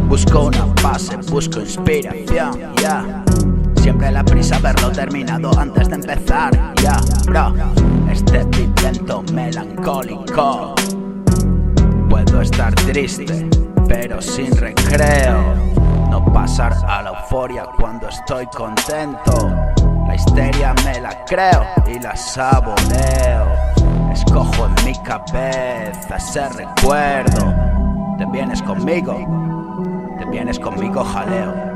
Busco una base, busco inspiración, yeah. Siempre la prisa verlo terminado antes de empezar, yeah, bro. Este beat lento melancólico. Puedo estar triste, pero sin recreo. No pasar a la euforia cuando estoy contento. La histeria me la creo y la saboreo. Escojo en mi cabeza ese recuerdo. Te vienes conmigo, jaleo.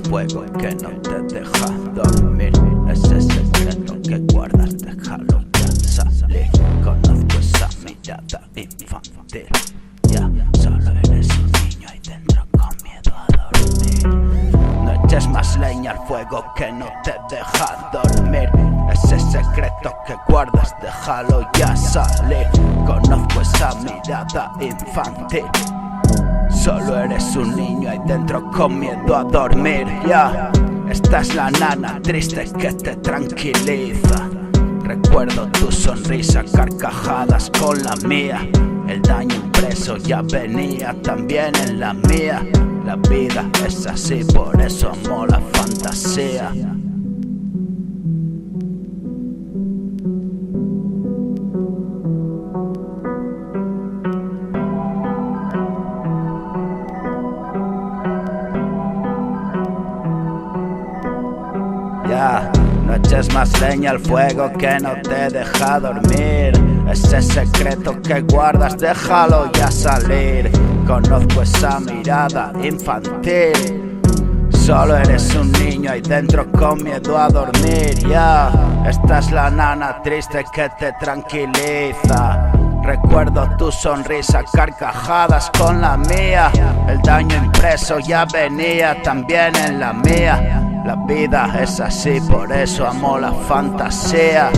Fuego que no te deja dormir. Ese secreto que guardas, déjalo ya salir. Conozco esa mirada infantil. Ya, solo eres un niño ahí dentro con miedo a dormir. No eches más leña al fuego que no te deja dormir. Ese secreto que guardas, déjalo ya salir. Conozco esa mirada infantil. Solo eres un niño ahí dentro con miedo a dormir, ya. Esta es la nana triste que te tranquiliza. Recuerdo tu sonrisa, carcajadas con la mía. El daño impreso ya venía también en la mía. La vida es así, por eso amo la fantasía. No eches más leña al fuego que no te deja dormir. Ese secreto que guardas, déjalo ya salir. Conozco esa mirada infantil. Solo eres un niño ahí dentro con miedo a dormir, ya. Esta es la nana triste que te tranquiliza. Recuerdo tu sonrisa, carcajadas con la mía. El daño impreso ya venía también en la mía. La vida es así, por eso amo la fantasía.